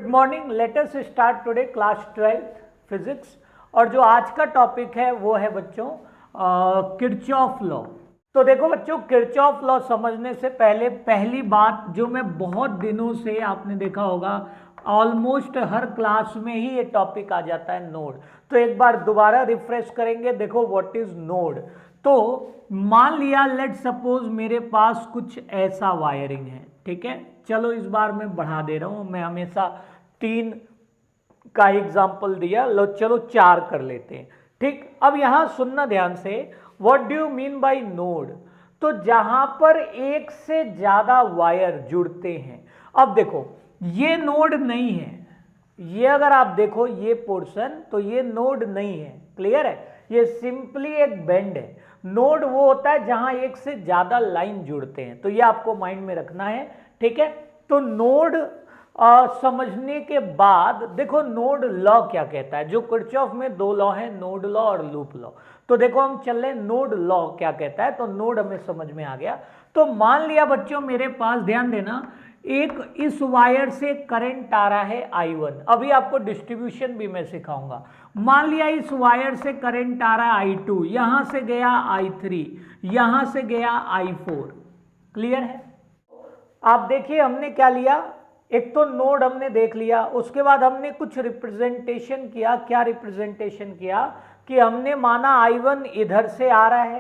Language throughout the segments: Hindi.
Morning, let us start today class 12 physics. और जो आज का टॉपिक है वो है बच्चों किरचॉफ लॉ। तो देखो बच्चों, किरचॉफ लॉ समझने से पहले पहली बात जो मैं बहुत दिनों से, आपने देखा होगा ऑलमोस्ट हर क्लास में ही ये टॉपिक आ जाता है, नोड। तो एक बार दोबारा रिफ्रेश करेंगे। देखो व्हाट इज नोड। तो मान लिया लेट सपोज मेरे पास कुछ ऐसा वायरिंग है, ठीक है। चलो इस बार मैं बढ़ा दे रहा हूं, मैं हमेशा 3 का एग्जाम्पल दिया, लो चलो 4 कर लेते हैं, ठीक। अब यहां सुनना ध्यान से, what do you mean by node. तो जहां पर एक से ज्यादा वायर जुड़ते हैं। अब देखो ये नोड नहीं है, ये अगर आप देखो ये पोर्शन, तो ये नोड नहीं है, क्लियर है। ये सिंपली एक बेंड है। नोड वो होता है जहां एक से ज्यादा लाइन जुड़ते हैं, तो ये आपको माइंड में रखना है, ठीक है। तो नोड समझने के बाद देखो नोड लॉ क्या कहता है। जो किरचॉफ में 2 लॉ है, नोड लॉ और लूप लॉ। तो देखो हम चल रहे नोड लॉ क्या कहता है, तो नोड हमें समझ में आ गया। तो मान लिया बच्चों मेरे पास, ध्यान देना, एक इस वायर से करंट आ रहा है I1। अभी आपको डिस्ट्रीब्यूशन भी मैं सिखाऊंगा। मान लिया इस वायर से करंट आ रहा है I2, यहां से गया I3, यहां से गया I4, क्लियर है। आप देखिए हमने क्या लिया, एक तो नोड हमने देख लिया, उसके बाद हमने कुछ रिप्रेजेंटेशन किया। क्या रिप्रेजेंटेशन किया कि हमने माना I1 इधर से आ रहा है,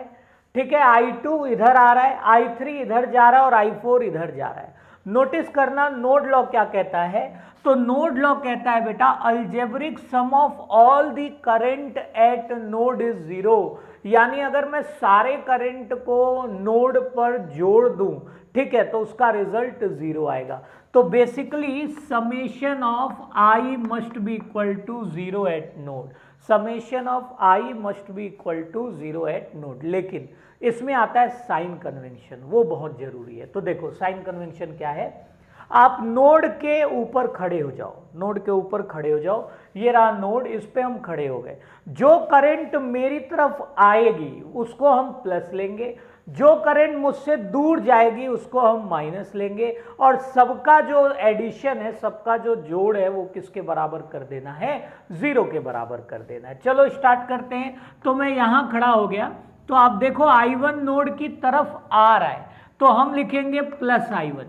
ठीक है, I2 इधर आ रहा है, I3 इधर जा रहा है और I4 इधर जा रहा है। नोटिस करना नोड लॉ क्या कहता है। तो नोड लॉ कहता है बेटा, algebraic sum of all the current at node is 0। यानी अगर मैं सारे करंट को नोड पर जोड़ दूं, ठीक है, तो उसका रिजल्ट 0 आएगा। तो basically summation of I must be equal to 0 at node. Summation of I must be equal to 0 at node. लेकिन इसमें आता है साइन कन्वेंशन, वो बहुत जरूरी है। तो देखो साइन कन्वेंशन क्या है। आप नोड के ऊपर खड़े हो जाओ, नोड के ऊपर खड़े हो जाओ, ये रहा नोड, इस पे हम खड़े हो गए। जो करंट मेरी तरफ आएगी उसको हम प्लस लेंगे, जो करंट मुझसे दूर जाएगी उसको हम माइनस लेंगे, और सबका जो एडिशन है, सबका जो जोड़ है, वो किसके बराबर कर देना है, 0 के बराबर कर देना है। चलो स्टार्ट करते हैं। तो मैं यहां खड़ा हो गया, तो आप देखो I1 नोड की तरफ आ रहा है, तो हम लिखेंगे प्लस I1,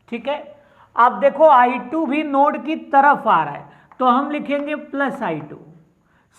ठीक है। आप देखो I2 भी नोड की तरफ आ रहा है, तो हम लिखेंगे प्लस I2।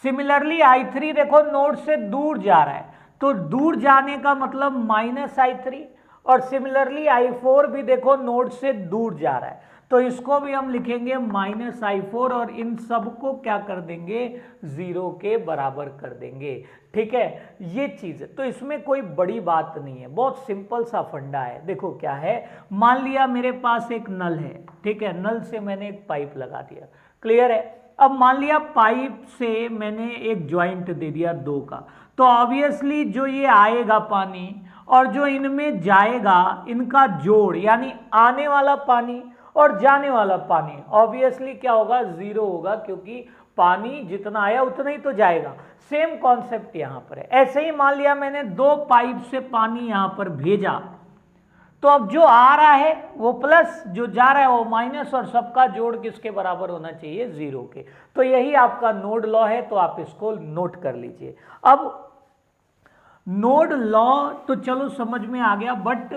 सिमिलरली I3 देखो नोड से दूर जा रहा है, तो दूर जाने का मतलब माइनस I3, और सिमिलरली I4 भी देखो नोड से दूर जा रहा है, तो इसको भी हम लिखेंगे माइनस I4, और इन सबको क्या कर देंगे, 0 के बराबर कर देंगे, ठीक है। ये चीज है, तो इसमें कोई बड़ी बात नहीं है, बहुत सिंपल सा फंडा है। देखो क्या है, मान लिया मेरे पास एक नल है, ठीक है, नल से मैंने एक पाइप लगा दिया, क्लियर है। अब मान लिया पाइप से मैंने एक ज्वाइंट दे दिया 2 का, तो ऑब्वियसली जो ये आएगा पानी और जो इनमें जाएगा, इनका जोड़, यानी आने वाला पानी और जाने वाला पानी ऑब्वियसली क्या होगा, 0 होगा, क्योंकि पानी जितना आया उतना ही तो जाएगा। सेम कॉन्सेप्ट यहां पर है। ऐसे ही मान लिया मैंने 2 पाइप से पानी यहां पर भेजा, तो अब जो आ रहा है वो प्लस, जो जा रहा है वो माइनस, और सबका जोड़ किसके बराबर होना चाहिए, 0 के। तो यही आपका नोड लॉ है, तो आप इसको नोट कर लीजिए। अब नोड लॉ तो चलो समझ में आ गया, बट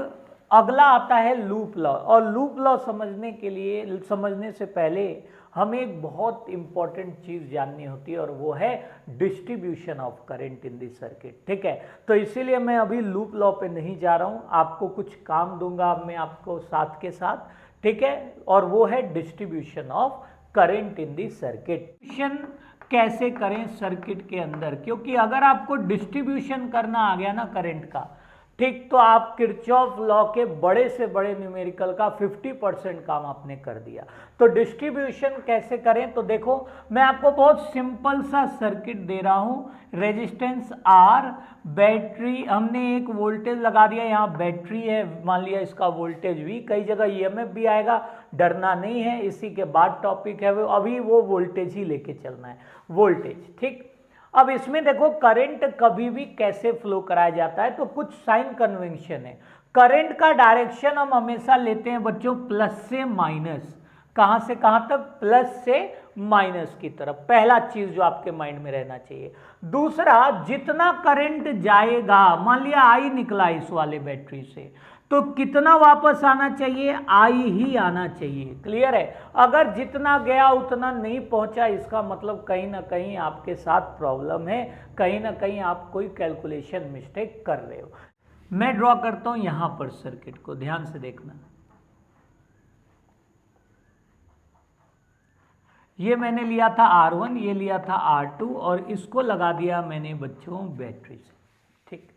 अगला आता है लूप लॉ। और लूप लॉ समझने के लिए, समझने से पहले हमें एक बहुत इंपॉर्टेंट चीज जाननी होती है, और वो है distribution of current in the circuit, ठीक है। तो इसीलिए मैं अभी लूप लॉ पे नहीं जा रहा हूं, आपको कुछ काम दूंगा मैं आपको साथ के साथ, ठीक है, और वो है distribution of current in the circuit. कैसे करें सर्किट के अंदर, क्योंकि अगर आपको डिस्ट्रीब्यूशन करना आ गया ना करंट का, ठीक, तो आप किरचॉफ लॉ के बड़े से बड़े न्यूमेरिकल का 50% काम आपने कर दिया। तो डिस्ट्रीब्यूशन कैसे करें, तो देखो मैं आपको बहुत सिंपल सा सर्किट दे रहा हूं। रेजिस्टेंस R, बैटरी, हमने एक वोल्टेज लगा दिया, यहाँ बैटरी है, मान लिया इसका वोल्टेज V, कई जगह EMF भी आएगा, डरना नहीं है, इसी के बाद टॉपिक है वो, अभी वो वोल्टेज ही लेके चलना है, वोल्टेज, ठीक। अब इसमें देखो करंट कभी भी कैसे फ्लो कराया जाता है, तो कुछ साइन कन्वेंशन है। करंट का डायरेक्शन हम हमेशा लेते हैं बच्चों प्लस से माइनस, कहां से कहां तक, प्लस से माइनस की तरफ। पहला चीज जो आपके माइंड में रहना चाहिए। दूसरा, जितना करंट जाएगा, मान लिया आई निकला इस वाले बैटरी से, तो कितना वापस आना चाहिए, आई ही आना चाहिए। क्लियर है? अगर जितना गया उतना नहीं पहुंचा, इसका मतलब कहीं ना कहीं आपके साथ प्रॉब्लम है, कहीं ना कहीं आप कोई कैलकुलेशन मिस्टेक कर रहे हो। मैं ड्रॉ करता हूं यहां पर सर्किट को, ध्यान से देखना। ये मैंने लिया था R1, ये लिया था R2 और इसको लगा दिया मैंने बच्चों बैटरी से। ठीक,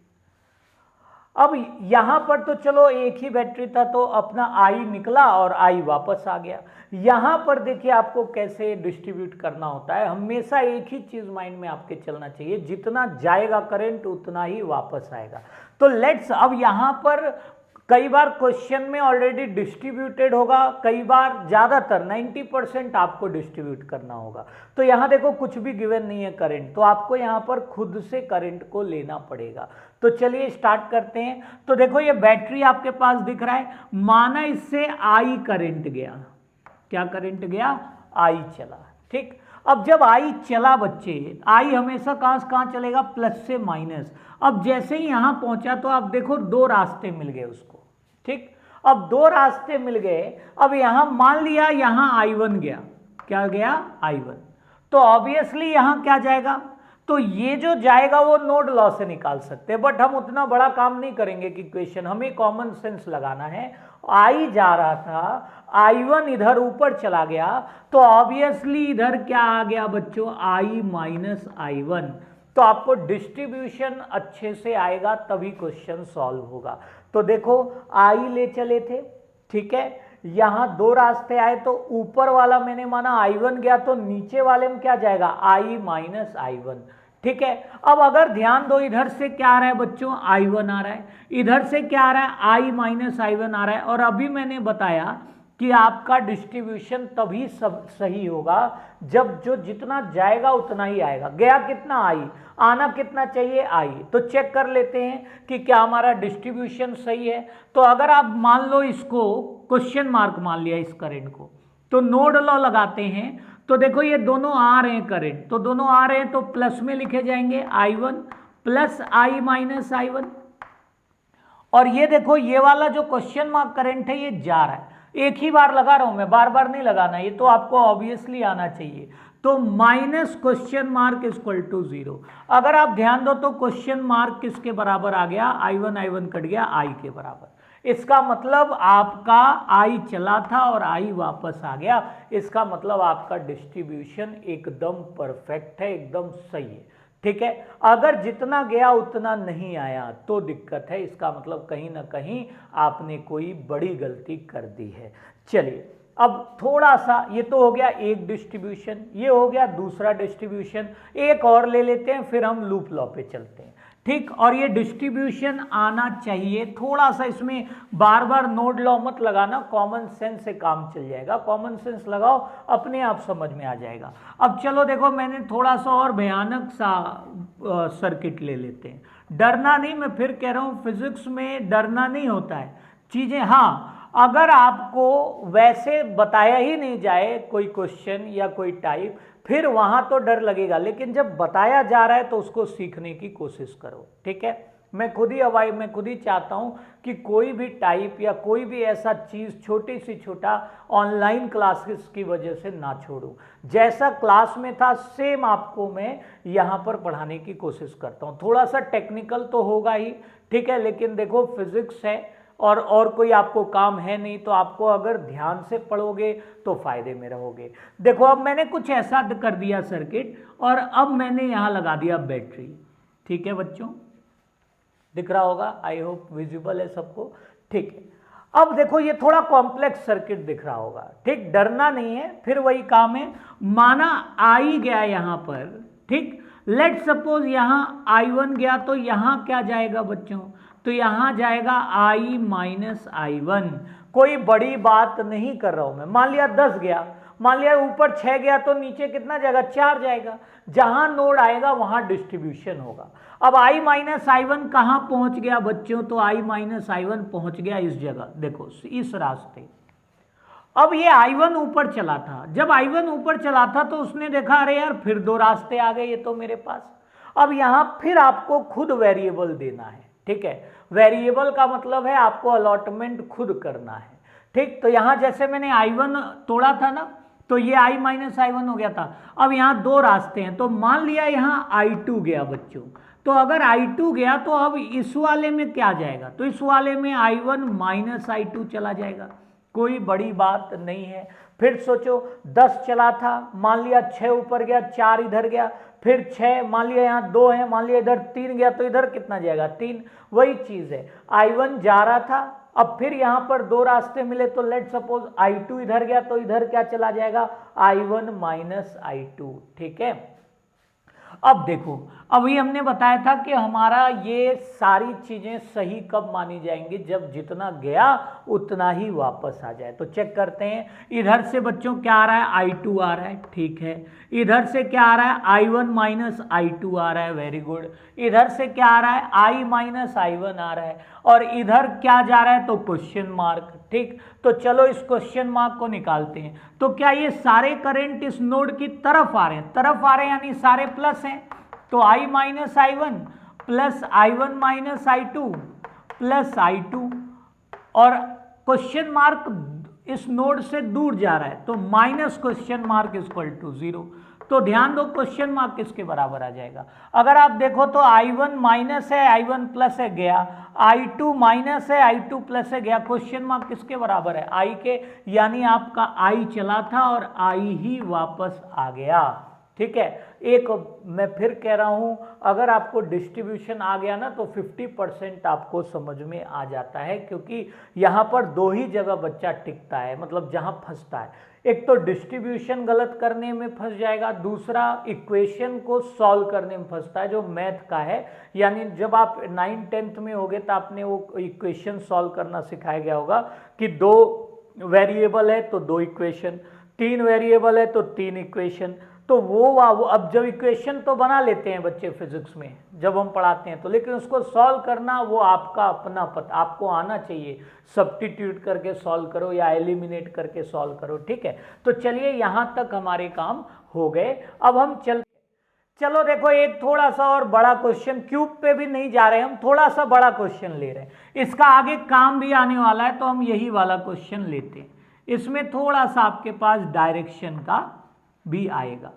अब यहां पर तो चलो एक ही बैटरी था तो अपना I निकला और I वापस आ गया। यहां पर देखिए आपको कैसे डिस्ट्रीब्यूट करना होता है। हमेशा एक ही चीज माइंड में आपके चलना चाहिए, जितना जाएगा करंट उतना ही वापस आएगा। तो लेट्स, अब यहां पर कई बार क्वेश्चन में ऑलरेडी डिस्ट्रीब्यूटेड होगा, कई बार ज्यादातर 90% आपको डिस्ट्रीब्यूट करना होगा। तो यहां देखो कुछ भी गिवन नहीं है करंट, तो आपको यहां पर खुद से करंट को लेना पड़ेगा। तो चलिए स्टार्ट करते हैं। तो देखो ये बैटरी आपके पास दिख रहा है, माना इससे आई करंट गया। क्या करंट गया? आई चला। ठीक, अब जब आई चला बच्चे, आई हमेशा कहां से कहां चलेगा, प्लस से माइनस। अब जैसे ही यहां पहुंचा तो आप देखो दो रास्ते मिल गए उसको। ठीक, अब दो रास्ते मिल गए। अब यहां मान लिया यहां I1 गया, क्या गया, I1, तो ऑब्वियसली यहां क्या जाएगा, तो ये जो जाएगा वो नोड लॉ से निकाल सकते हैं, बट हम उतना बड़ा काम नहीं करेंगे कि क्वेश्चन, हमें कॉमन सेंस लगाना है। आई जा रहा था, I1 इधर ऊपर चला गया, तो ऑब्वियसली इधर क्या आ गया बच्चों, I माइनस I1। तो आपको डिस्ट्रीब्यूशन अच्छे से आएगा तभी क्वेश्चन सॉल्व होगा। तो देखो आई ले चले थे, ठीक है, यहां दो रास्ते आए, तो ऊपर वाला मैंने माना I1 गया, तो नीचे वाले में क्या जाएगा, I माइनस I1। ठीक है, अब अगर ध्यान दो इधर से क्या आ रहा है बच्चों, I1 आ रहा है, इधर से क्या आ रहा है, I माइनस I1 आ रहा है। और अभी मैंने बताया कि आपका डिस्ट्रीब्यूशन तभी सब सही होगा जब जो जितना जाएगा उतना ही आएगा। गया कितना, आई, आना कितना चाहिए, आई। तो चेक कर लेते हैं कि क्या हमारा डिस्ट्रीब्यूशन सही है। तो अगर आप मान लो इसको क्वेश्चन मार्क मान लिया इस करंट को, तो नोड लॉ लगाते हैं। तो देखो ये दोनों आ रहे हैं करंट, तो दोनों आ रहे हैं तो प्लस में लिखे जाएंगे, I1 plus I minus I1। और ये देखो ये वाला जो क्वेश्चन मार्क करंट है ये जा रहा है, एक ही बार लगा रहा हूं मैं, बार बार नहीं लगाना, ये तो आपको ऑब्वियसली आना चाहिए। तो minus question mark equal to 0। अगर आप ध्यान दो तो क्वेश्चन मार्क किसके बराबर आ गया, I1 कट गया I के बराबर। इसका मतलब आपका I चला था और I वापस आ गया, इसका मतलब आपका डिस्ट्रीब्यूशन एकदम परफेक्ट है, एकदम सही है। ठीक है, अगर जितना गया उतना नहीं आया तो दिक्कत है, इसका मतलब कहीं ना कहीं आपने कोई बड़ी गलती कर दी है। चलिए अब थोड़ा सा, ये तो हो गया एक डिस्ट्रीब्यूशन, ये हो गया दूसरा डिस्ट्रीब्यूशन, एक और ले लेते हैं फिर हम लूप लॉ पे चलते हैं। ठीक, और ये डिस्ट्रीब्यूशन आना चाहिए, थोड़ा सा इसमें बार बार नोड लॉ मत लगाना, कॉमन सेंस से काम चल जाएगा। कॉमन सेंस लगाओ, अपने आप समझ में आ जाएगा। अब चलो देखो मैंने थोड़ा सा और भयानक सा सर्किट ले लेते हैं। डरना नहीं, मैं फिर कह रहा हूं फिजिक्स में डरना नहीं होता है चीजें। हाँ, अगर आपको वैसे बताया ही नहीं जाए कोई क्वेश्चन या कोई टाइप, फिर वहां तो डर लगेगा, लेकिन जब बताया जा रहा है तो उसको सीखने की कोशिश करो। ठीक है, मैं खुद ही चाहता हूं कि कोई भी टाइप या कोई भी ऐसा चीज छोटी सी छोटा ऑनलाइन क्लासेस की वजह से ना छोड़ूं। जैसा क्लास में था सेम आपको मैं यहां पर पढ़ाने की कोशिश करता हूं। थोड़ा सा टेक्निकल तो होगा ही, ठीक है, लेकिन देखो फिजिक्स है और कोई आपको काम है नहीं, तो आपको अगर ध्यान से पढ़ोगे तो फायदे में रहोगे। देखो अब मैंने कुछ ऐसा कर दिया सर्किट, और अब मैंने यहां लगा दिया बैटरी। ठीक है बच्चों, दिख रहा होगा, आई होप विजिबल है सबको। ठीक है, अब देखो ये थोड़ा कॉम्प्लेक्स सर्किट दिख रहा होगा। ठीक, डरना नहीं है, फिर वही काम है। माना आई गया यहां पर, ठीक, लेट सपोज यहां I1 गया, तो यहां क्या जाएगा बच्चों, तो यहां जाएगा I माइनस I1। कोई बड़ी बात नहीं कर रहा हूं मैं। मान लिया 10 गया, मान लिया ऊपर 6 गया, तो नीचे कितना जाएगा, 4 जाएगा। जहां नोड आएगा वहां डिस्ट्रीब्यूशन होगा। अब I माइनस I1 कहां पहुंच गया बच्चों, तो I माइनस I1 पहुंच गया इस जगह, देखो इस रास्ते। अब ये I1 ऊपर चला था, जब I1 ऊपर चला था तो उसने देखा अरे यार फिर दो रास्ते आ गए ये तो मेरे पास। अब यहां फिर आपको खुद वेरिएबल देना है, ठीक है। वेरिएबल का मतलब है आपको अलॉटमेंट खुद करना है, ठीक। तो यहां जैसे मैंने I1 तोड़ा था ना, तो ये I माइनस I1 हो गया था। अब यहाँ दो रास्ते हैं, तो मान लिया यहाँ I2 गया बच्चों, तो अगर I2 गया तो अब इस वाले में क्या जाएगा, तो इस वाले में I1 माइनस I2 चला जाएगा, कोई बड़ी बात नहीं है। फिर सोचो 10 चला था, मान लिया 6 ऊपर गया, 4 इधर गया, फिर 6, मान लिया यहाँ 2 है, मान लिया इधर 3 गया, तो इधर कितना जाएगा 3। वही चीज है, I1 जा रहा था, अब फिर यहां पर दो रास्ते मिले, तो लेट सपोज I2 इधर गया, तो इधर क्या चला जाएगा I1 माइनस I2, ठीक है। अब देखो, अभी हमने बताया था कि हमारा ये सारी चीजें सही कब मानी जाएंगी, जब जितना गया उतना ही वापस आ जाए। तो चेक करते हैं, इधर से बच्चों क्या आ रहा है I2 आ रहा है, ठीक है। इधर से क्या आ रहा है I1 माइनस I2 आ रहा है, वेरी गुड। इधर से क्या आ रहा है I माइनस I1 आ रहा है, और इधर क्या जा रहा है तो क्वेश्चन मार्क, ठीक। तो चलो इस क्वेश्चन मार्क को निकालते हैं। तो क्या ये सारे करंट इस नोड की तरफ आ रहे हैं, तरफ आ रहे हैं यानी सारे प्लस हैं, तो I minus I1 plus I1 minus I2 plus I2, और क्वेश्चन मार्क इस नोड से दूर जा रहा है, तो minus question mark equal to 0। तो ध्यान दो क्वेश्चन मार्क किसके बराबर आ जाएगा, अगर आप देखो तो I1 माइनस है I1 प्लस है गया, I2 माइनस है I2 प्लस है गया, क्वेश्चन मार्क किसके बराबर है I के, यानी आपका I चला था और I ही वापस आ गया, ठीक है। एक मैं फिर कह रहा हूं, अगर आपको डिस्ट्रीब्यूशन आ गया ना तो 50% आपको समझ में आ जाता है, क्योंकि यहां पर दो ही जगह बच्चा टिकता है, मतलब जहां फंसता है, एक तो डिस्ट्रीब्यूशन गलत करने में फंस जाएगा, दूसरा इक्वेशन को सॉल्व करने में फंसता है जो मैथ का है। यानी जब आप 9th-10th में होगे तो आपने वो इक्वेशन सॉल्व करना सिखाया गया होगा कि 2 वेरिएबल है तो 2 इक्वेशन, 3 वेरिएबल है तो 3 इक्वेशन। तो वो अब जब इक्वेशन तो बना लेते हैं बच्चे फिजिक्स में जब हम पढ़ाते हैं तो, लेकिन उसको सॉल्व करना वो आपका अपना पता, आपको आना चाहिए, सब्स्टिट्यूट करके सॉल्व करो या एलिमिनेट करके सॉल्व करो, ठीक है। तो चलिए यहाँ तक हमारे काम हो गए, अब हम चलो देखो एक थोड़ा सा और बड़ा क्वेश्चन, क्यूब पे भी नहीं जा रहे हम, थोड़ा सा बड़ा क्वेश्चन ले रहे हैं, इसका आगे काम भी आने वाला है, तो हम यही वाला क्वेश्चन लेते हैं। इसमें थोड़ा सा आपके पास डायरेक्शन का भी आएगा।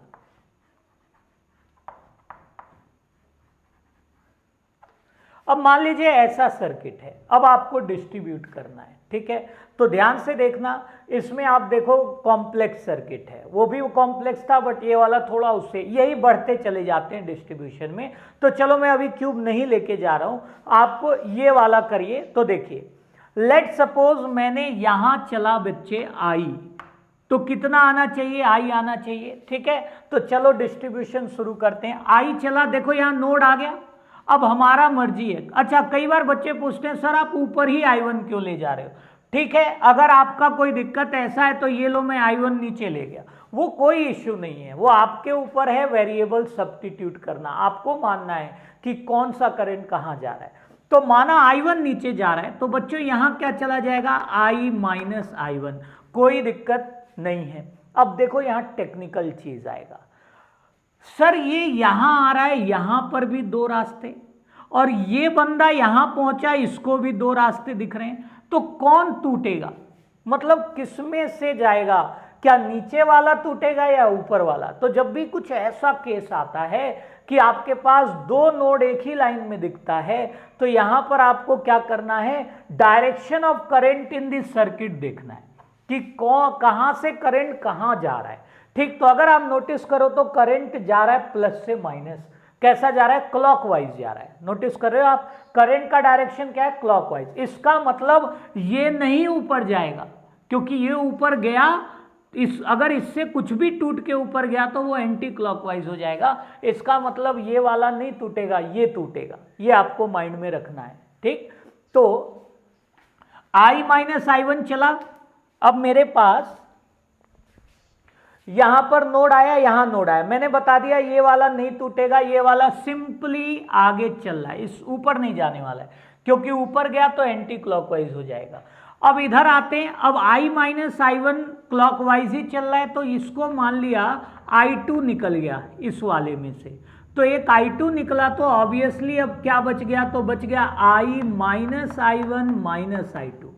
अब मान लीजिए ऐसा सर्किट है, अब आपको डिस्ट्रीब्यूट करना है, ठीक है। तो ध्यान से देखना, इसमें आप देखो कॉम्प्लेक्स सर्किट है, वो भी कॉम्प्लेक्स था बट ये वाला थोड़ा उससे, यही बढ़ते चले जाते हैं डिस्ट्रीब्यूशन में। तो चलो मैं अभी क्यूब नहीं लेके जा रहा हूं, आप ये वाला करिए। तो देखिए लेट सपोज मैंने यहां चला बच्चे I, तो कितना आना चाहिए I आना चाहिए, ठीक है। तो चलो डिस्ट्रीब्यूशन शुरू करते हैं। I चला, देखो यहां नोड आ गया, अब हमारा मर्जी है। अच्छा कई बार बच्चे पूछते हैं सर आप ऊपर ही I1 क्यों ले जा रहे हो, ठीक है। अगर आपका कोई दिक्कत ऐसा है तो ये लो मैं I1 नीचे ले गया, वो कोई इश्यू नहीं है, वो आपके ऊपर है, वेरिएबल सब्स्टिट्यूट करना, आपको मानना है कि कौन सा करंट कहां जा रहा है। तो माना I1 नीचे जा रहा है, तो बच्चों यहां क्या चला जाएगा I माइनस I1, कोई दिक्कत नहीं है। अब देखो यहां टेक्निकल चीज आएगा, सर ये यहां आ रहा है, यहां पर भी 2 रास्ते, और ये बंदा यहां पहुंचा, इसको भी 2 रास्ते दिख रहे हैं, तो कौन टूटेगा, मतलब किसमें से जाएगा, क्या नीचे वाला टूटेगा या ऊपर वाला। तो जब भी कुछ ऐसा केस आता है कि आपके पास 2 नोड एक ही लाइन में दिखता है, तो यहां पर आपको क्या करना है, direction of current in this circuit देखना है कि कहां से करंट कहां जा रहा है, ठीक। तो अगर आप नोटिस करो तो करंट जा रहा है प्लस से माइनस, कैसा जा रहा है, क्लॉकवाइज जा रहा है। नोटिस कर रहे हो आप, करंट का डायरेक्शन क्या है, क्लॉकवाइज। इसका मतलब ये नहीं ऊपर जाएगा, क्योंकि ये ऊपर गया, अगर इससे कुछ भी टूट के ऊपर गया तो वो एंटी क्लॉकवाइज हो जाएगा। इसका मतलब ये वाला नहीं टूटेगा, ये टूटेगा, ये आपको माइंड में रखना है, ठीक। तो I माइनस I1 चला, अब मेरे पास यहां पर नोड आया, यहां नोड आया, मैंने बता दिया ये वाला नहीं टूटेगा, ये वाला सिंपली आगे चल रहा है, इस ऊपर नहीं जाने वाला है, क्योंकि ऊपर गया तो एंटी क्लॉकवाइज हो जाएगा। अब इधर आते हैं, अब I माइनस I1 क्लॉकवाइज ही चल रहा है, तो इसको मान लिया I2 निकल गया इस वाले में से, तो एक I2 निकला, तो ऑब्वियसली अब क्या बच गया, तो बच गया I minus I1 minus I2।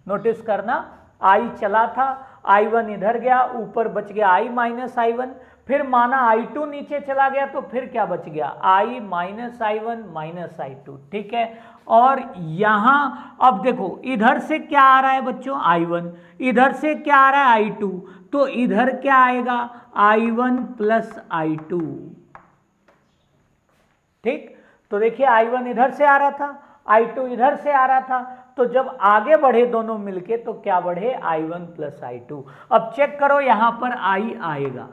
Notice करना, I चला था, I1 इधर गया, ऊपर बच गया I माइनस I1, फिर माना I2 नीचे चला गया, तो फिर क्या बच गया I minus I1 minus I2, ठीक है। और यहां अब देखो इधर से क्या आ रहा है बच्चों I1, इधर से क्या आ रहा है I2, तो इधर क्या आएगा I1 प्लस I2, ठीक। तो देखिए I1 इधर से आ रहा था, I2 इधर से आ रहा था, तो जब आगे बढ़े दोनों मिलके तो क्या बढ़े I1 प्लस I2। अब चेक करो यहां पर I आएगा,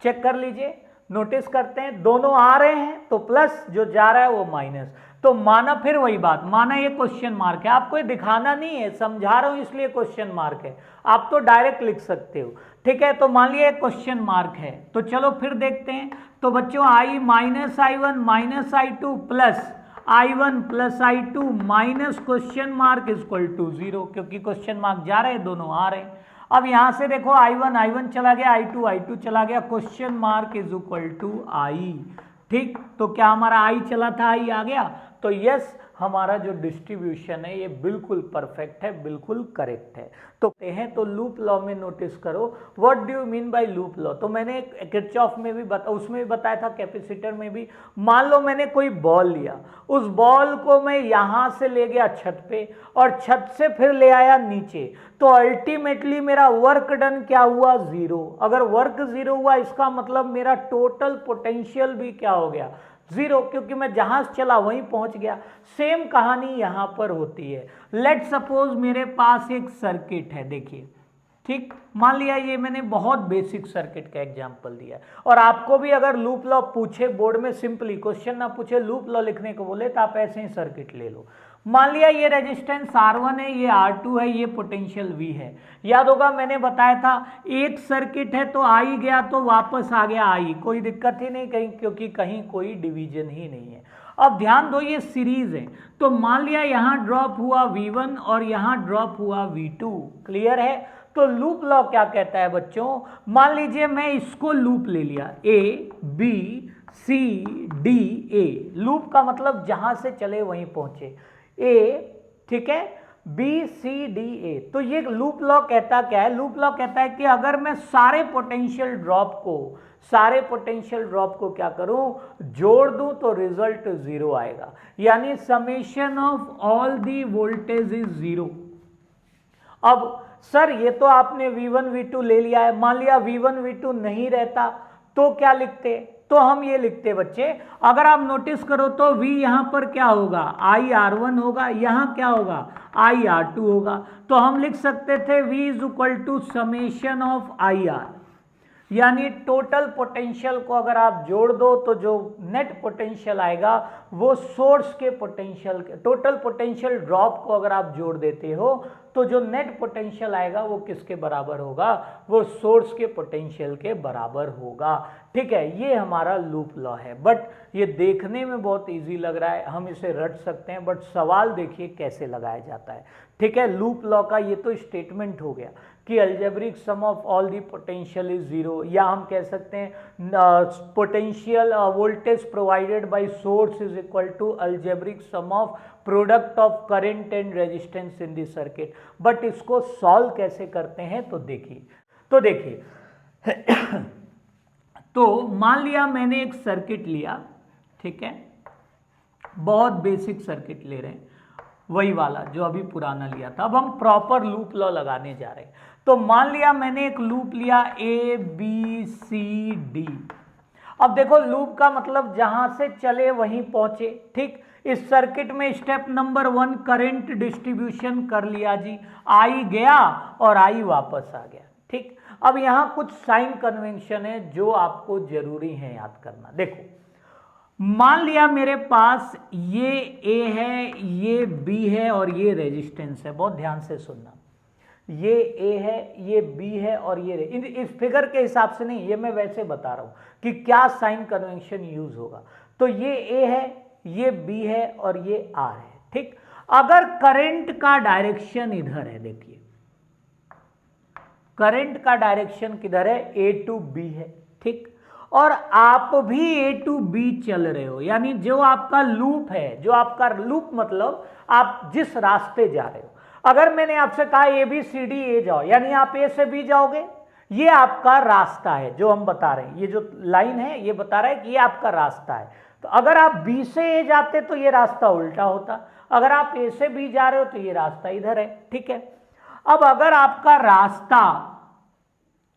चेक कर लीजिए, नोटिस करते हैं दोनों आ रहे हैं तो प्लस, जो जा रहा है वो माइनस, तो माना फिर वही बात, माना ये क्वेश्चन मार्क है, आपको ये दिखाना नहीं है, समझा रहा हूं इसलिए क्वेश्चन मार्क है, आप तो डायरेक्ट लिख सकते हो, ठीक है। तो मान लिया क्वेश्चन मार्क है, तो चलो फिर देखते हैं। तो बच्चों I minus I1 minus I2 plus I1 plus I2 minus question mark equal to 0, क्योंकि क्वेश्चन मार्क जा रहे हैं, दोनों आ रहे हैं। अब यहां से देखो I1 चला गया, I2 चला गया, question mark is equal to I, ठीक। तो क्या हमारा I चला था, I आ गया, तो यस हमारा जो डिस्ट्रीब्यूशन है ये बिल्कुल परफेक्ट है, बिल्कुल करेक्ट है। तो लूप लॉ में नोटिस करो, what do you mean by loop law. तो मैंने किरचॉफ में भी उसमें भी बताया था, कैपेसिटर में भी। मान लो मैंने कोई बॉल लिया, उस बॉल को मैं यहां से ले गया छत पे, और छत से फिर ले आया नीचे, तो अल्टीमेटली मेरा वर्क डन क्या हुआ, 0। अगर वर्क 0 हुआ इसका मतलब मेरा टोटल पोटेंशियल भी क्या हो गया, 0, क्योंकि मैं जहां से चला वहीं पहुंच गया। सेम कहानी यहां पर होती है। लेट सपोज मेरे पास एक सर्किट है, देखिए, ठीक, मान लिया ये मैंने बहुत बेसिक सर्किट का एग्जांपल दिया है, और आपको भी अगर लूप लॉ पूछे बोर्ड में, सिंपली क्वेश्चन ना पूछे, लूप लॉ लिखने को बोले, तो आप ऐसे ही सर्किट ले लो। मान लिया ये रेजिस्टेंस R1 है, ये R2 है, ये पोटेंशियल V है। याद होगा मैंने बताया था एक सर्किट है तो I गया तो वापस आ गया I, कोई दिक्कत ही नहीं कहीं, क्योंकि कहीं कोई डिवीजन ही नहीं है। अब ध्यान दो ये सीरीज है, तो मान लिया यहां ड्रॉप हुआ V1 और यहां ड्रॉप हुआ V2, क्लियर है। तो लूप लॉ क्या कहता है बच्चों, मान लीजिए मैं इसको लूप ले लिया, A B C D A, loop का मतलब जहां से चले वहीं पहुंचे, A, ठीक है, B C D A। तो ये लूप लॉ कहता क्या है, लूप लॉ कहता है कि अगर मैं सारे पोटेंशियल ड्रॉप को क्या करूं, जोड़ दूं, तो रिजल्ट 0 आएगा, यानी summation of all the voltage is 0। अब सर ये तो आपने V1 V2 ले लिया है, मान लिया V1 V2 नहीं रहता तो क्या लिखते, तो हम ये लिखते बच्चे, अगर आप नोटिस करो तो V यहां पर क्या होगा, IR1 होगा, यहां क्या होगा, IR2 होगा। तो हम लिख सकते थे V is equal to summation of IR, यानी टोटल पोटेंशियल को अगर आप जोड़ दो तो जो नेट पोटेंशियल आएगा वो सोर्स के पोटेंशियल, टोटल पोटेंशियल ड्रॉप को अगर आप जोड़ देते हो तो जो नेट पोटेंशियल आएगा वो किसके बराबर होगा, वो सोर्स के पोटेंशियल के बराबर होगा। ठीक है, ये हमारा लूप लॉ है। बट ये देखने में बहुत इजी लग रहा है, हम इसे रट सकते हैं, बट सवाल देखिए कैसे लगाया जाता है। ठीक है, लूप लॉ का ये तो स्टेटमेंट हो गया कि algebraic sum of all the potential is 0, या हम कह सकते हैं potential voltage provided by source is equal to algebraic sum of product of current and resistance in the circuit. But इसको सॉल्व कैसे करते हैं तो देखिए तो मान लिया मैंने एक सर्किट लिया, ठीक है, बहुत बेसिक सर्किट ले रहे हैं, वही वाला जो अभी पुराना लिया था। अब हम प्रॉपर लूप लॉ लगाने जा रहे हैं। तो मान लिया मैंने एक लूप लिया A B C D। अब देखो लूप का मतलब जहां से चले वहीं पहुंचे। ठीक, इस सर्किट में स्टेप नंबर 1 करंट डिस्ट्रीब्यूशन कर लिया जी, I गया और I वापस आ गया। ठीक, अब यहां कुछ साइन कन्वेंशन है जो आपको जरूरी है याद करना। देखो मान लिया मेरे पास ये A है, ये B है और ये रेजिस्टेंस है। बहुत ध्यान से सुनना, ये A है, ये B है और ये इस फिगर के हिसाब से नहीं, ये मैं वैसे बता रहा हूं कि क्या साइन कन्वेंशन यूज होगा। तो ये A है, ये B है और ये R है। ठीक, अगर करंट का डायरेक्शन इधर है, देखिए करंट का डायरेक्शन किधर है, ए टू बी है, ठीक, और आप भी ए टू बी चल रहे हो, यानी जो आपका लूप है, जो आपका लूप मतलब आप जिस रास्ते जा रहे हो, अगर मैंने आपसे कहा ए बी सी डी ए जाओ, यानी आप ए से बी जाओगे, ये आपका रास्ता है जो हम बता रहे हैं, ये जो लाइन है ये बता रहा है कि ये आपका रास्ता है। तो अगर आप बी से ए जाते तो ये रास्ता उल्टा होता, अगर आप ए से बी जा रहे हो तो ये रास्ता इधर है, ठीक है। अब अगर आपका रास्ता,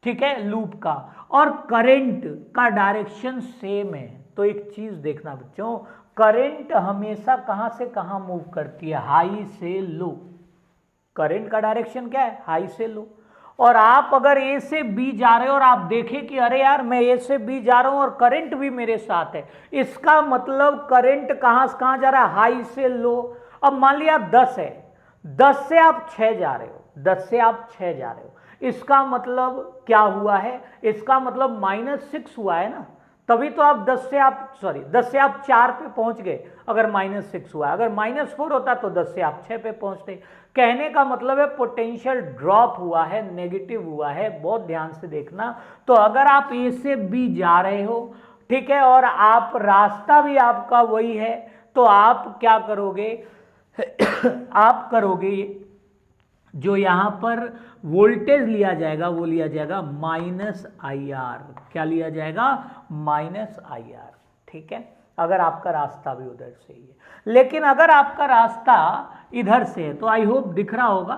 ठीक है, लूप का, और करंट का डायरेक्शन सेम है, तो एक चीज देखना बच्चों, करंट हमेशा कहां से कहां मूव करती है, हाई से लो। करंट का डायरेक्शन क्या है, हाई से लो। और आप अगर ए से बी जा रहे हो और आप देखें कि अरे यार मैं ए से बी जा रहा हूं और करंट भी मेरे साथ है, इसका मतलब करंट कहां से कहां जा रहा है, हाई से लो। अब मान लिया 10 है, 10 से आप 6 जा रहे हो, 10 से आप 6 जा रहे हो, इसका मतलब क्या हुआ है, इसका मतलब -6 हुआ है ना, तभी तो आप 10 से आप 4 पे पहुंच गए, अगर -6 हुआ, अगर -4 होता तो 10 से आप 6 पे पहुंचते। कहने का मतलब है पोटेंशियल ड्रॉप हुआ है, नेगेटिव हुआ है, बहुत ध्यान से देखना। तो अगर आप ए से बी जा रहे हो, ठीक है, और आप रास्ता भी आपका वही है, तो आप क्या करोगे आप करोगे जो यहां पर वोल्टेज लिया जाएगा वो लिया जाएगा -IR, क्या लिया जाएगा, -IR, ठीक है, अगर आपका रास्ता भी उधर से ही है। लेकिन अगर आपका रास्ता इधर से है, तो आई होप दिख रहा होगा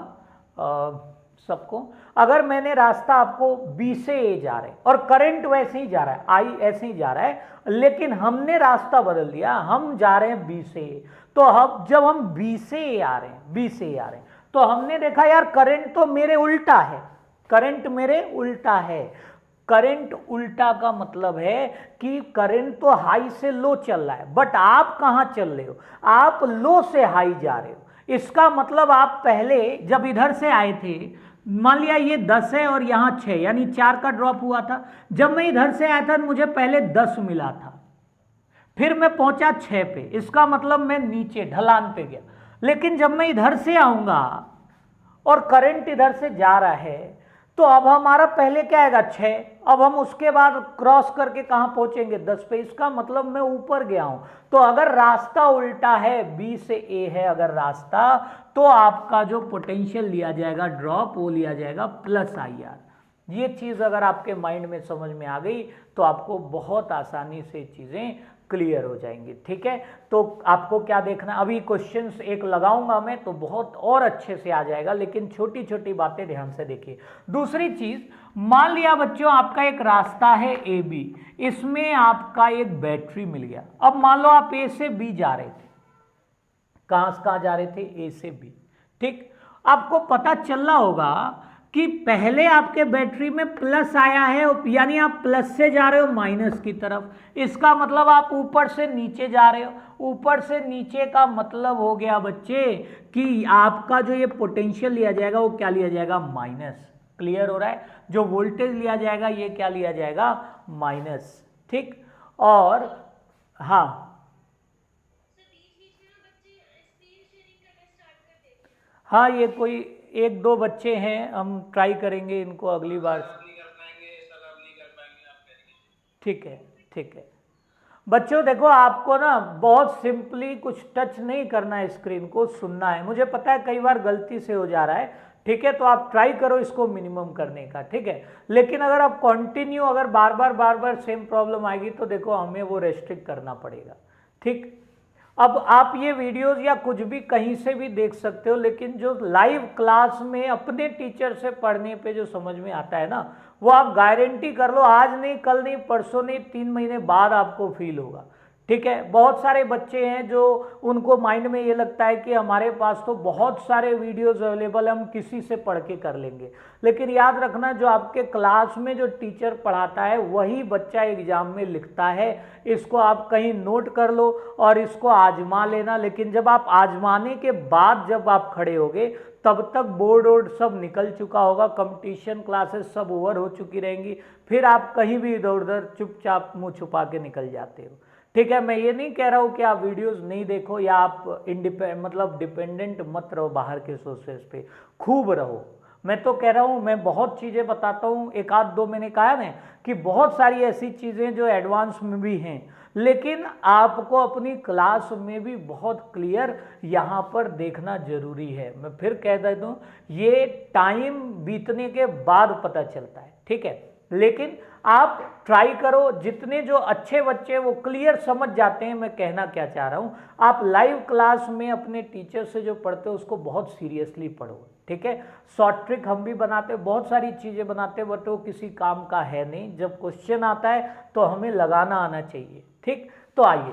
सबको, अगर मैंने रास्ता आपको बी से ए जा रहे और करंट वैसे ही जा रहा है, आई ऐसे ही जा रहा है, लेकिन हमने रास्ता बदल दिया, हम जा रहे हैं बी से ए, तो अब जब हम बी से ए आ रहे हैं, बी से ए आ रहे हैं, तो हमने देखा यार करंट तो मेरे उल्टा है, करंट मेरे उल्टा है। करंट उल्टा का मतलब है कि करंट तो हाई से लो चल रहा है, बट आप कहां चल रहे हो, आप लो से हाई जा रहे हो। इसका मतलब आप पहले जब इधर से आए थे, मान लिया ये 10 है और यहां 6, यानी 4 का ड्रॉप हुआ था। जब मैं इधर से आया था मुझे पहले 10 मिला था, फिर मैं पहुंचा 6 पे, इसका मतलब मैं नीचे ढलान पे गया। लेकिन जब मैं इधर से आऊंगा और करंट इधर से जा रहा है, तो अब हमारा पहले क्या आएगा 6, अब हम उसके बाद क्रॉस करके कहां पहुंचेंगे 10 पे, इसका मतलब मैं ऊपर गया हूं। तो अगर रास्ता उल्टा है, बी से ए है अगर रास्ता, तो आपका जो पोटेंशियल लिया जाएगा ड्रॉप, वो लिया जाएगा +IR। ये चीज अगर आपके माइंड में समझ में आ गई तो आपको बहुत आसानी से चीजें क्लियर हो जाएंगी, ठीक है। तो आपको क्या देखना, अभी क्वेश्चंस एक लगाऊंगा मैं तो बहुत और अच्छे से आ जाएगा, लेकिन छोटी छोटी बातें ध्यान से देखिए। दूसरी चीज, मान लिया बच्चों आपका एक रास्ता है ए बी, इसमें आपका एक बैटरी मिल गया। अब मान लो आप ए से बी जा रहे थे, कहां से कहां जा रहे थे, ए से बी, ठीक। आपको पता चल रहा होगा कि पहले आपके बैटरी में प्लस आया है, यानी आप प्लस से जा रहे हो माइनस की तरफ, इसका मतलब आप ऊपर से नीचे जा रहे हो। ऊपर से नीचे का मतलब हो गया बच्चे कि आपका जो ये पोटेंशियल लिया जाएगा वो क्या लिया जाएगा, माइनस। क्लियर हो रहा है, जो वोल्टेज लिया जाएगा ये क्या लिया जाएगा, माइनस, ठीक। और हाँ हाँ, ये कोई 1-2 बच्चे हैं, हम ट्राई करेंगे इनको अगली बार। ठीक है, ठीक है बच्चों, देखो आपको ना बहुत सिंपली कुछ टच नहीं करना है, स्क्रीन को सुनना है। मुझे पता है कई बार गलती से हो जा रहा है, ठीक है, तो आप ट्राई करो इसको मिनिमम करने का, ठीक है। लेकिन अगर आप कंटिन्यू अगर बार बार सेम प्रॉब्लम आएगी तो देखो हमें वो रेस्ट्रिक्ट करना पड़ेगा, ठीक। अब आप ये वीडियोस या कुछ भी कहीं से भी देख सकते हो, लेकिन जो लाइव क्लास में अपने टीचर से पढ़ने पे जो समझ में आता है ना, वो आप गारंटी कर लो आज नहीं, कल नहीं, परसों नहीं, 3 महीने बाद आपको फील होगा, ठीक है। बहुत सारे बच्चे हैं जो उनको माइंड में ये लगता है कि हमारे पास तो बहुत सारे वीडियोस अवेलेबल है, हम किसी से पढ़ के कर लेंगे। लेकिन याद रखना, जो आपके क्लास में जो टीचर पढ़ाता है वही बच्चा एग्जाम में लिखता है। इसको आप कहीं नोट कर लो और इसको आजमा लेना। लेकिन जब आप आजमाने के बाद जब आप खड़े होगे तब तक बोर्ड वोर्ड सब निकल चुका होगा, कंपटीशन क्लासेस सब ओवर हो चुकी रहेंगी, फिर आप कहीं भी इधर उधर चुपचाप मुंह छुपा के निकल जाते हो, ठीक है, मैं ये नहीं कह रहा हूँ कि आप वीडियोस नहीं देखो या आप डिपेंडेंट मत रहो बाहर के सोर्सेस पे, खूब रहो। मैं तो कह रहा हूँ, मैं बहुत चीज़ें बताता हूँ, एक आध दो मैंने कहा ना कि बहुत सारी ऐसी चीज़ें जो एडवांस में भी हैं, लेकिन आपको अपनी क्लास में भी बहुत क्लियर यहाँ पर देखना जरूरी है। मैं फिर कह देता हूँ, ये टाइम बीतने के बाद पता चलता है, ठीक है, लेकिन आप ट्राई करो, जितने जो अच्छे बच्चे वो क्लियर समझ जाते हैं मैं कहना क्या चाह रहा हूँ। आप लाइव क्लास में अपने टीचर से जो पढ़ते हो उसको बहुत सीरियसली पढ़ो, ठीक है। शॉर्ट ट्रिक हम भी बनाते हैं, बहुत सारी चीज़ें बनाते हैं, बट वो किसी काम का है नहीं। जब क्वेश्चन आता है तो हमें लगाना आना चाहिए, ठीक। तो आइए,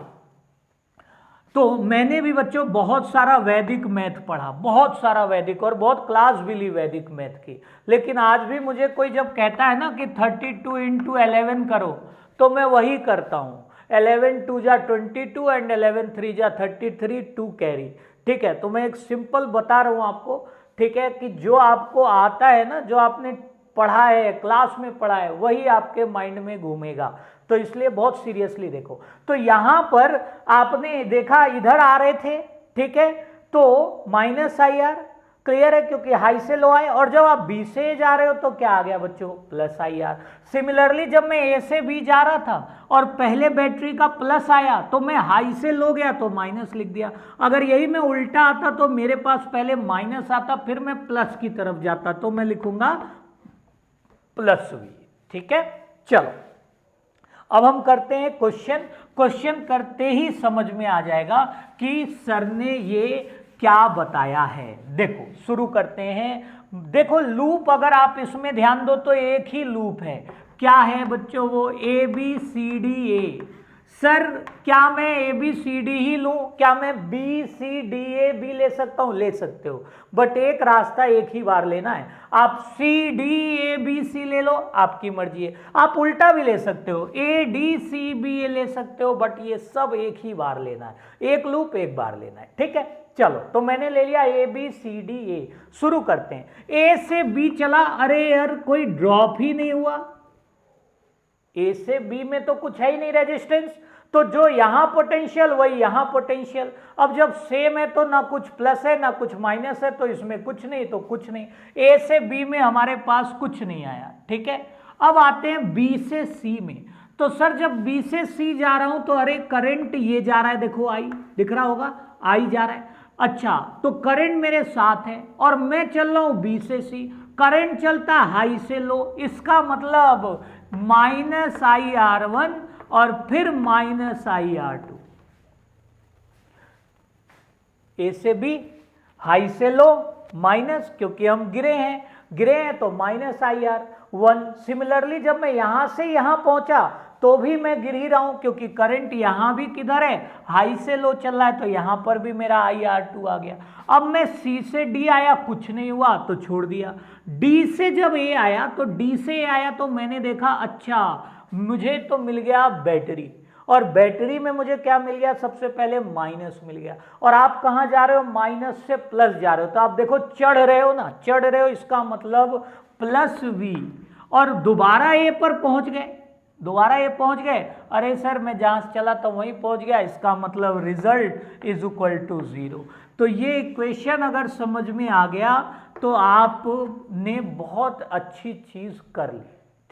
तो मैंने भी बच्चों बहुत सारा वैदिक मैथ पढ़ा, बहुत सारा वैदिक, और बहुत क्लास भी ली वैदिक मैथ की, लेकिन आज भी मुझे कोई जब कहता है ना कि 32 इंटू 11 करो तो मैं वही करता हूँ। 11 2 जा 22 एंड 11 3 जा 33, 2 कैरी, ठीक है। तो मैं एक सिंपल बता रहा हूँ आपको, ठीक है, कि जो आपको आता है ना, जो आपने पढ़ा है, क्लास में पढ़ा है, वही आपके माइंड में घूमेगा। तो इसलिए बहुत सीरियसली देखो। तो यहां पर आपने देखा इधर आ रहे थे, ठीक है, तो माइनस आई आर, क्लियर है, क्योंकि हाई से लो आए, और जब आप बी से जा रहे हो तो क्या आ गया बच्चों, प्लस आई आर। सिमिलरली जब मैं ए से बी जा रहा था और पहले बैटरी का प्लस आया तो मैं हाई से लो गया तो माइनस लिख दिया। अगर यही मैं उल्टा आता तो मेरे पास पहले माइनस आता, फिर मैं प्लस की तरफ जाता, तो मैं लिखूंगा प्लस वी, ठीक है। चलो अब हम करते हैं क्वेश्चन। क्वेश्चन करते ही समझ में आ जाएगा कि सर ने ये क्या बताया है। देखो शुरू करते हैं। देखो लूप, अगर आप इसमें ध्यान दो तो एक ही लूप है। क्या है बच्चों वो, A B C D A. Sir क्या मैं ए बी सी डी ही लूं, क्या मैं बी सी डी ए भी ले सकता हूं, ले सकते हो, बट एक रास्ता एक ही बार लेना है। आप सी डी ए बी सी ले लो, आपकी मर्जी है। आप उल्टा भी ले सकते हो, ए डी सी बी ए ले सकते हो, बट ये सब एक ही बार लेना है, एक लूप एक बार लेना है, ठीक है। चलो तो मैंने ले लिया ए बी सी डी ए। शुरू करते हैं। ए से बी चला, अरे यार कोई ड्रॉप ही नहीं हुआ, ए से बी में तो कुछ है ही नहीं रेजिस्टेंस, तो जो यहां पोटेंशियल वही यहां पोटेंशियल। अब जब सेम है तो ना कुछ प्लस है ना कुछ माइनस है, तो इसमें कुछ नहीं तो कुछ नहीं। ए से बी में हमारे पास कुछ नहीं आया, ठीक है। अब आते हैं बी से सी में। तो सर जब बी से सी जा रहा हूं तो अरे करंट ये जा रहा है, देखो आई दिख रहा होगा, आई जा रहा है। अच्छा तो करंट मेरे साथ है और मैं चल रहा हूं बी से सी, करंट चलता हाई से लो, इसका मतलब माइनस आई आर वन और फिर माइनस आई आर टू। ए से बी, हाई से लो, माइनस, क्योंकि हम गिरे हैं तो minus I R one. Similarly जब मैं यहां से यहां पहुंचा तो भी मैं गिर ही रहा हूं, क्योंकि करंट यहां भी किधर है, हाई से लो चल रहा है, तो यहां पर भी मेरा आई आर टू आ गया। अब मैं सी से डी आया, कुछ नहीं हुआ तो छोड़ दिया। डी से जब ए आया तो डी से ए आया तो मैंने देखा अच्छा मुझे तो मिल गया बैटरी, और बैटरी में मुझे क्या मिल गया, सबसे पहले माइनस मिल गया। और आप कहां जा रहे हो, माइनस से प्लस जा रहे हो, तो आप देखो चढ़ रहे हो ना, चढ़ रहे हो, इसका मतलब प्लस वी। और दोबारा ए पर पहुंच गए, दोबारा ये पहुंच गए, अरे सर मैं जहां से चला था वहीं पहुंच गया, इसका मतलब रिजल्ट इज इक्वल टू 0। तो ये इक्वेशन अगर समझ में आ गया तो आपने बहुत अच्छी चीज कर ली,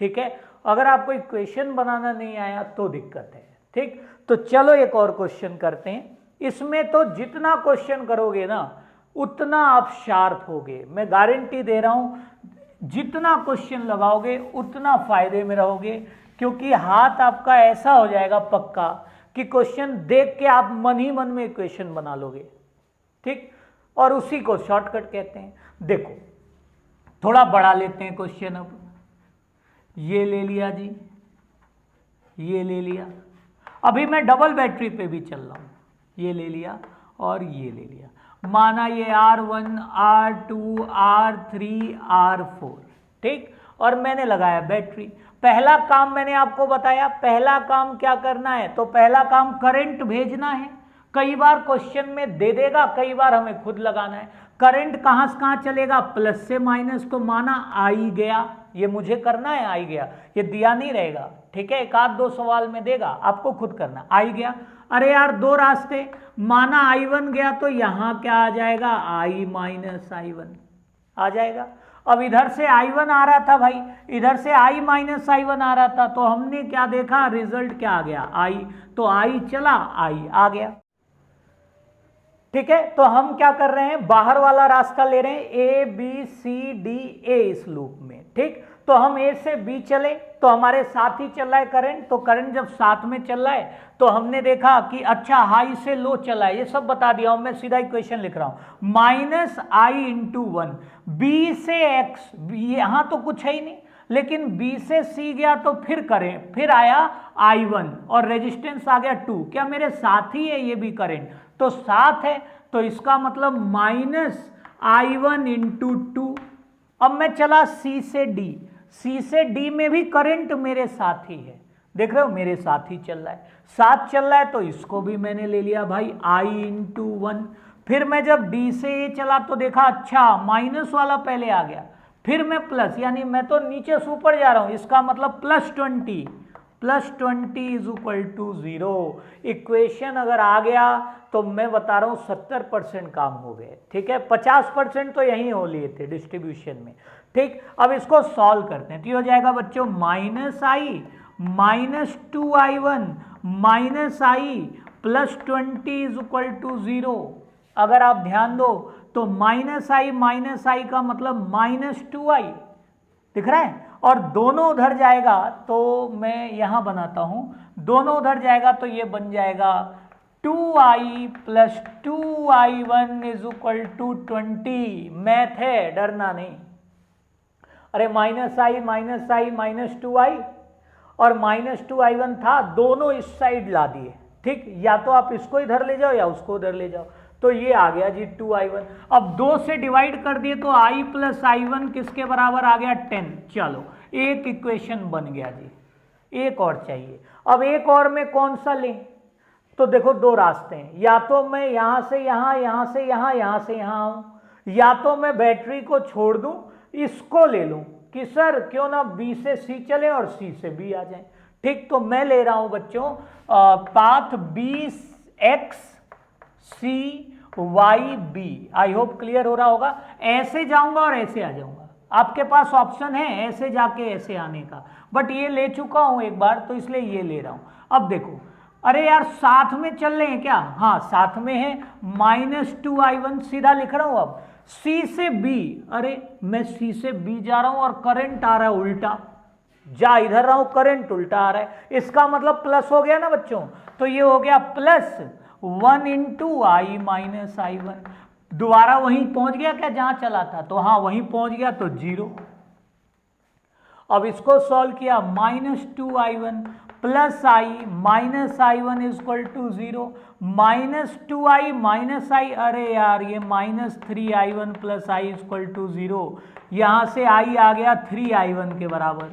ठीक है। अगर आपको इक्वेशन बनाना नहीं आया तो दिक्कत है, ठीक। तो चलो एक और क्वेश्चन करते हैं। इसमें तो जितना क्वेश्चन करोगे ना उतना आप शार्प होगे, मैं गारंटी दे रहा हूं। जितना क्वेश्चन लगाओगे उतना फायदे में रहोगे, क्योंकि हाथ आपका ऐसा हो जाएगा पक्का कि क्वेश्चन देख के आप मन ही मन में इक्वेशन बना लोगे, ठीक। और उसी को शॉर्टकट कहते हैं। देखो थोड़ा बढ़ा लेते हैं क्वेश्चन। अब ये ले लिया जी, ये ले लिया, अभी मैं डबल बैटरी पे भी चल रहा हूं, ये ले लिया और ये ले लिया। माना ये R1 R2 R3 R4, ठीक। और मैंने लगाया बैटरी। पहला काम मैंने आपको बताया, पहला काम क्या करना है, तो पहला काम करंट भेजना है। कई बार क्वेश्चन में दे देगा, कई बार हमें खुद लगाना है। करंट कहां से कहां चलेगा, प्लस से माइनस, तो माना आई गया, ये मुझे करना है, आई गया, ये दिया नहीं रहेगा, ठीक है, एक आध दो सवाल में देगा, आपको खुद करना, आई गया। अरे यार दो रास्ते, माना I1 गया तो यहां क्या आ जाएगा, I माइनस I1 आ जाएगा। अब इधर से I1 आ रहा था भाई, इधर से I माइनस I1 आ रहा था, तो हमने क्या देखा, रिजल्ट क्या आ गया, I, तो I चला, I आ गया, ठीक है। तो हम क्या कर रहे हैं, बाहर वाला रास्ता ले रहे हैं, A B C D A इस लूप में, ठीक। तो हम A से B चले तो हमारे साथ ही चल रहा है करंट, तो करंट जब साथ में चल रहा है तो हमने देखा कि अच्छा हाई से लो चला है, ये सब बता दिया हूं, मैं सीधा इक्वेशन लिख रहा हूं, माइनस आई इंटू 1, बी से एक्स, यहां तो कुछ है ही नहीं, लेकिन B से C गया तो फिर करें, फिर आया I1 और रेजिस्टेंस आ गया 2, क्या मेरे साथ ही है ये भी करंट, तो साथ है, तो इसका मतलब माइनस I1 इंटू 2। अब मैं चला C से D, C से D में भी करंट मेरे साथ ही है, देख रहे हो मेरे साथ ही चल रहा है, साथ चल रहा है, तो इसको भी मैंने ले लिया भाई I इंटू 1। फिर मैं जब D से A चला तो देखा अच्छा माइनस वाला पहले आ गया, फिर मैं प्लस, यानी मैं तो नीचे से ऊपर जा रहा हूं, इसका मतलब plus 20 is equal to 0। Equation अगर आ गया तो मैं बता रहा हूं 70% काम हो गए, ठीक है, 50% तो यहीं हो लिए थे डिस्ट्रीब्यूशन में, ठीक। अब इसको सॉल्व करते हैं, तो ये हो जाएगा बच्चों minus I minus 2I1 minus I plus 20 is equal to 0। अगर आप ध्यान दो तो माइनस आई का मतलब माइनस 2I दिख रहा है, और दोनों उधर जाएगा तो मैं यहां बनाता हूं, दोनों उधर जाएगा तो ये बन जाएगा 2I plus 2I1 is equal to 20। Math है, डरना नहीं। अरे माइनस आई माइनस 2I और माइनस 2I1 था, दोनों इस साइड ला दिए, ठीक, या तो आप इसको इधर ले जाओ या उसको उधर ले जाओ, तो ये आ गया जी 2I1। अब 2 से डिवाइड कर दिए तो I प्लस I1 किसके बराबर आ गया 10। चलो एक इक्वेशन बन गया जी, एक और चाहिए। अब एक और में कौन सा लें, तो देखो दो रास्ते हैं, या तो मैं यहां से यहां, यहां से यहां, यहां से यहां आऊं, या तो मैं बैटरी को छोड़ दूं, इसको ले लूं कि सर क्यों ना B से C चले और C से B आ जाए, ठीक। तो मैं ले रहा हूं बच्चों path BX CYB, I hope clear हो रहा होगा। ऐसे जाऊंगा और ऐसे आ जाऊंगा, आपके पास ऑप्शन है ऐसे जाके ऐसे आने का, बट ये ले चुका हूं एक बार तो इसलिए ये ले रहा हूं। अब देखो, अरे यार साथ में चल रहे हैं क्या, हाँ साथ में है, माइनस 2I1 सीधा लिख रहा हूं। अब C से B, अरे मैं C से B जा रहा हूं और करंट आ रहा है उल्टा, जा इधर रहा हूं करंट उल्टा आ रहा है, इसका मतलब प्लस हो गया ना बच्चों, तो ये हो गया plus 1 into I minus I1, दोबारा वहीं पहुंच गया क्या जहां चला था, तो हाँ वहीं पहुंच गया, तो 0। अब इसको सॉल्व किया, minus 2I1 plus I minus I1 is equal to 0, minus 2I minus I, अरे यार ये minus 3I1 plus I is equal to 0, यहां से I आ गया 3I1 के बराबर,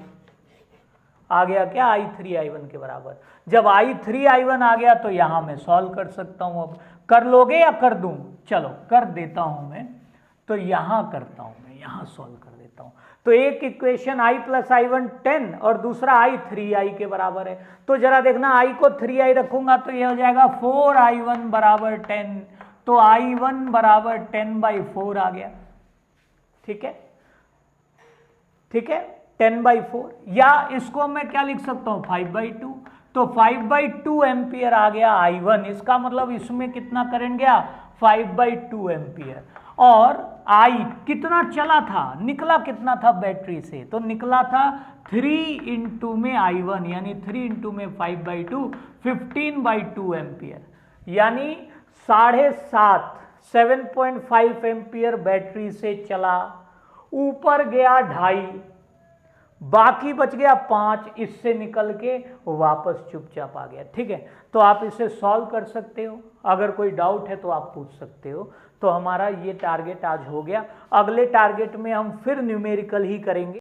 आ गया क्या I 3I1 के बराबर। जब I 3I1 आ गया तो यहां मैं सॉल्व कर सकता हूं। अब कर लोगे या कर दूं, चलो कर देता हूं मैं, तो यहां करता हूं मैं, यहां सॉल्व कर देता हूं। तो एक इक्वेशन I प्लस I1 10 और दूसरा I 3I के बराबर है, तो जरा देखना I को 3I रखूंगा तो यह हो जाएगा 4I1 बराबर 10, तो I1 बराबर 10/4 आ गया, ठीक है, ठीक है 10/4, या इसको मैं क्या लिख सकता हूं 5/2, तो 5/2 एम्पियर आ गया I1, इसका मतलब इसमें कितना करंट गया 5/2 एम्पियर। और I कितना चला था, निकला कितना था बैटरी से, तो निकला था 3 इंटू में I1, यानी 3 इंटू में 5/2 15/2 एम्पियर, यानी 7.5 एम्पियर बैटरी से चला, ऊपर गया 2.5, बाकी बच गया 5, इससे निकल के वापस चुपचाप आ गया, ठीक है। तो आप इसे सॉल्व कर सकते हो, अगर कोई डाउट है तो आप पूछ सकते हो। तो हमारा ये टारगेट आज हो गया, अगले टारगेट में हम फिर न्यूमेरिकल ही करेंगे।